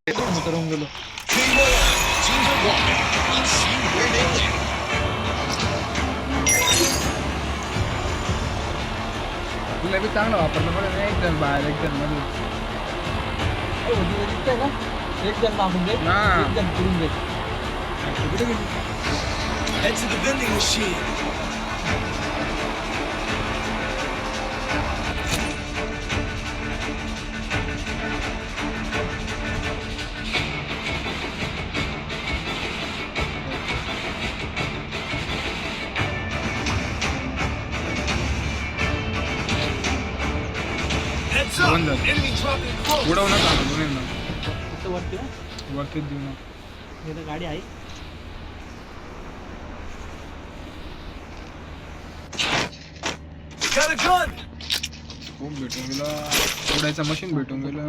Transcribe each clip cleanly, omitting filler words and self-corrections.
उतरवून गेलो. तुला बी चांगलं वापरलं पण एक जण बाहेर एक जण मध्ये दिसतंय ना, एक जण मागून दे, हा. एक जण फिरून दे. कुठे गेली? Head to the vending machine. Heads up! Wonder. Enemy dropping close. उडवणार चालू दोन्हींना फक्त वरती ना, वरतीच देऊ ना. हे तर गाडी आहे. Got a gun. खूप भेटून गेला. उडायचं मशीन भेटून गेलं.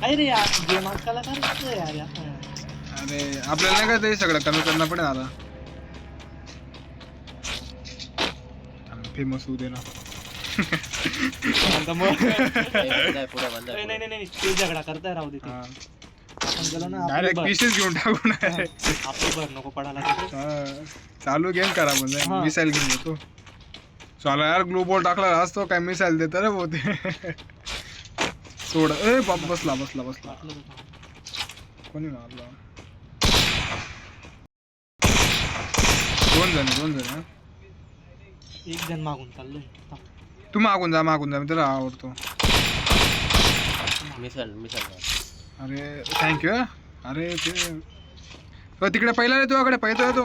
काय रे यार, गेम आजकाल करायचं यार असं. अरे आपल्याला नाही का ते सगळं कमी करणं पडेल आता. फेमस होऊ दे ना. आता मग नाही नाही नाही ते झगडा करताय राहू दे ते. हा. आपण गेलो ना, डायरेक्ट पीसेस घेऊन टाकू ना. आपली भर नको पडायला तिथे. हा. चालू गेम करा म्हणजे हा. मिसाईल घेऊन येतो. चला यार ग्लू बॉल टाकला असतो काय मिसाईल देत रे होते. सोड ए बाप बसला बसला बसला. वाटलं होतं. कोणी मारला? दोन जण हा. एक जण मागून चाललोय. तू मागून जा मी त्याला आवडतो. मिसाईल अरे थँक्यू. अरे ते तो तिकडे पहिला रे तुझ्याकडे पहिला तो.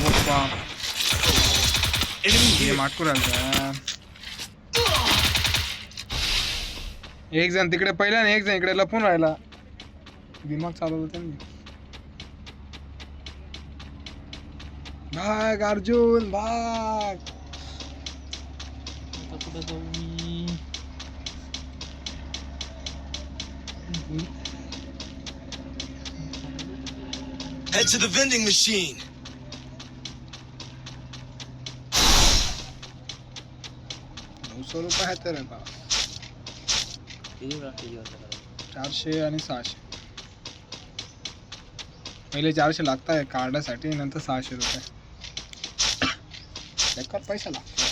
ओप्पा Enemy हे here. माटकू राहिला. एक जण तिकडे पहिला आणि एक जण इकडे लपून राहिला. दिमाग चालवलं त्यांनी. भाग अर्जुन भाग. आता कुठं जाऊ मी? Head to the vending machine. ₹900 आहे तर बा. 400 आणि 600. पहिले 400 लागत आहे कार्डासाठी, नंतर 600 रुपये. बेकार पैसा लागतो.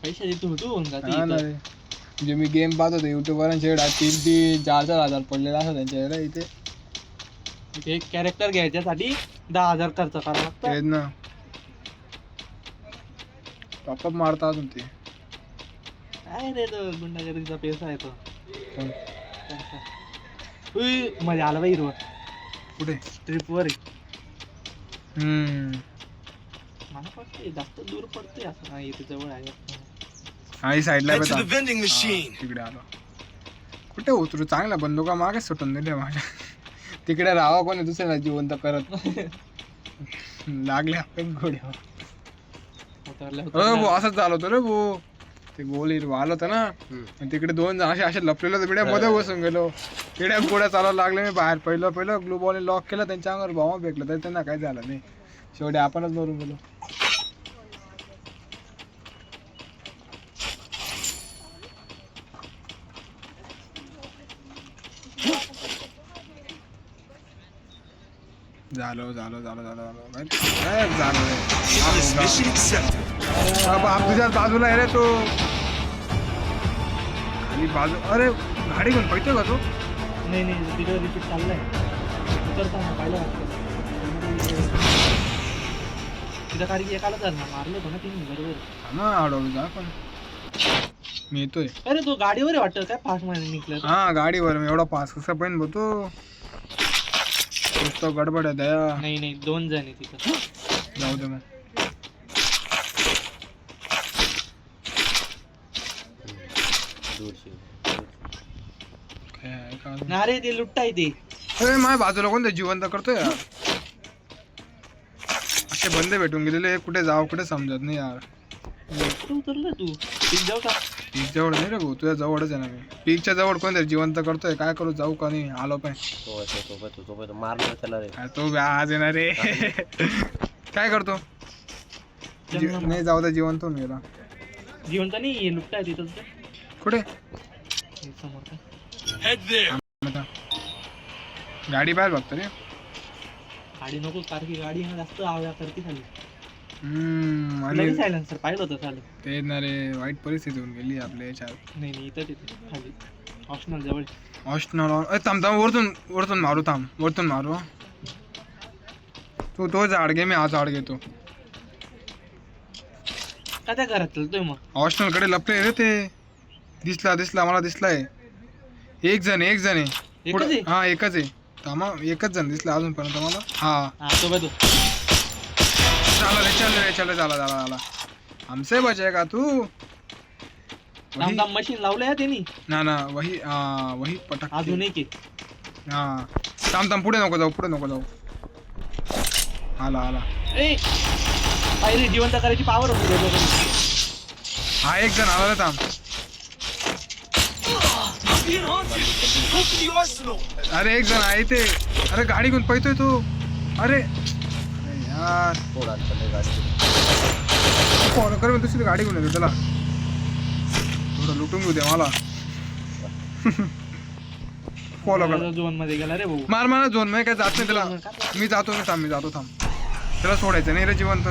पैसे देतो तू होऊन जाते हा ना इथं. रे. म्हणजे मी गेम पाहत होतो युट्यूबवरांचे 3-4 हजार पडलेला असं त्यांच्या इथे. इथे एक कॅरेक्टर घ्यायच्यासाठी 10,000 खर्च करावा लागतो. तेच ना. टॉपअप मारता अजून ते. काय रे तो गुंडागर्दीचा पैसा आहे तो. कोण? उई, मजा आला बाई हिरवं. कुठे? ट्रिपवर आहे. हम्म. मला पडते जास्त दूर पडते असं नाही, इथे जवळ आहे. आणि साईडला Head to the vending machine. तिकडे आलो. कुठे उतरू? चांगला बंदुका मागे सुटून दिले माझ्या. तिकडे राहावं कोणी दुसऱ्याला जिवंत करत. लागले आपण घोड्यावर. उतरल्या हो असंच झालं होतं रे भाऊ. ते गोल हिरवा आलं होतं ना, आणि तिकडे 2 जण असे लपलेलं बिड्या मध्ये बसून गेलो. तिड्या गोड्या चालायला लागले. मी बाहेर पहिलं ग्लू बॉल लॉक केलं, त्यांच्या अंगावर बॉम्ब फेकलं तरी त्यांना काही झालं नाही. शेवटी आपणच मरून गेलो. झालं काय झालं Mission accepted. तुझ्या बाजूला आहे रे तो. खाली बाजू. अरे गाडी घेऊन पळतोय का तो? नाही नाही तिकडे रिपीट चाललंय. उतरताना पाहिलं तिथं कारण की एकाला धरणं मारलं होतं ना तिने बरोबर. हा ना अडवलं जा पण. मी येतोय. अरे तो गाडीवर आहे वाटतं, काय फास्ट मध्ये निघलं. हा गाडीवर मी एवढा पास कसा पण बघतो. तो गडबड आहे दया. नाही 2 जण आहे तिथं. जाऊ दे मग. काय आहे का अजून? ना रे ते लुट्टाय ते. अरे माझ्या बाजूला कोणतं जिवंत करतोय यार. असे बंदे भेटून गेलेले, कुठे जाऊ कुठे समजत नाही यार. कुठं उतरलं तू? तिथे जाऊ का? पीक जवळ नाही रे भाऊ, तुझ्या जवळच आहे ना मी. पीकच्या जवळ कोणतरी जिवंत करतोय, काय करू जाऊ का नाही? आलो पण सोबत मारणार त्याला रे. तो आज येणार रे. काय करतो? नाही जाऊ दे, जिवंत होऊन गेला. जिवंत नाही लुट्टाय तिथं. कुठे? समोर का? Head there. आता गाडी बाहेर बघतो रे. गाडी नको कारण की गाडी ना जास्त आवाज करते खाली. आणि सायलेन्सर पाहिलं होतं चालू. ते ना रे वाईट परिस्थिती होऊन गेली आपल्या याच्यात. नाही इथं तिथे खाली ऑप्शनल जवळ. ऑप्शनल थांब थांब वरतून मारू वरतून मारू. तू तो झाड घे मी हा झाड घेतो. का त्या घरात चालतोय मग हॉस्टेल कडे लपले रे ते. दिसला मला दिसलाय. एक जण आहे एकच आहे? हा एकच आहे. थांबा एकच जण दिसला अजूनपर्यंत मला. हा तो बघ तो चल झाला हमसे बचेगा तू. मशीन लावलंय त्यांनी ना वही पटक. अजून एक आहे. हा थांब पुढे नको जाऊ आला ए पहिले जिवंत करायची पावर होती रे लोकांना. हा एक जण आला रे. थांब अरे एक जण आहे ते. अरे गाडी घेऊन पळतोय तू. अरे यार कोण आणतं गाडी फॉलो कर दुसरी गाडी घेऊन येतो त्याला. थोडं लुटून घेऊ दे मला. फॉलो कर. झोन मध्ये गेला रे भाऊ. मार झोन मध्ये काय जात नाही त्याला. मी जातो थांब. त्याला सोडायचं नाही रे जिवंत.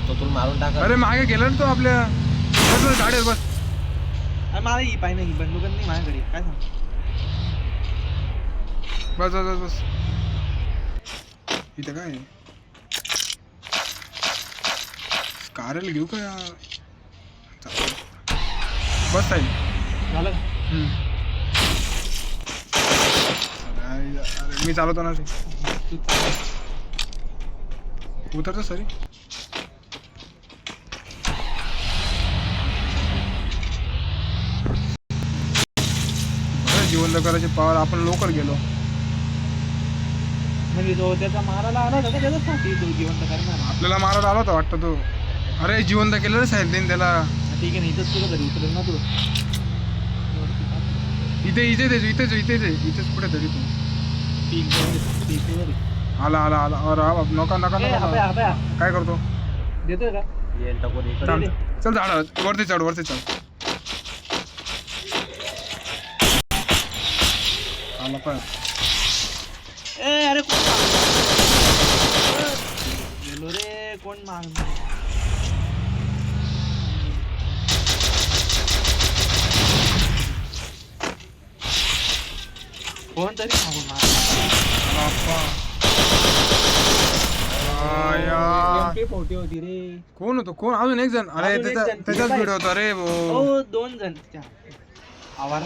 तो तुला मारून टाका. अरे मागे गेला ना तो आपल्या. बस गाडीवर बस. अरे मला ही पाहिजे नाही बंदूक नाही माझ्याकडे काय सांग. बस इथं काय कारल घेऊ का यार. बस आहे. झालं का अरे मी चालवतो ना ते. तू चाल. उतरतो सरी. जिवंत करायची पावर. आपण लवकर गेलो. म्हणजे तो त्याचा मारायला आला होता त्याच्यासाठी तो जिवंत करणार. आपल्याला मारायला आला होता वाटतं तो. अरे जिवंत केलं रे साहेब देईन त्याला. ठीक आहे ना इथंच तुला घरी उतरेल ना तू. इथेच कुठे तरी तू. पीक वर. आला अरे नका काय करतो. देतोय का येईल टाकून इकडे. थांब. चल झाड वरती चढ. आला पण. ए अरे कोण गेलो रे कोण माग. कोण तरी मागून मार. MP40 होती रे. कोण होतो कोण अजून एक जण. अरे अजून एक जण. त्याचाच व्हिडिओ होता रे भाऊ. 2 जण आवारा.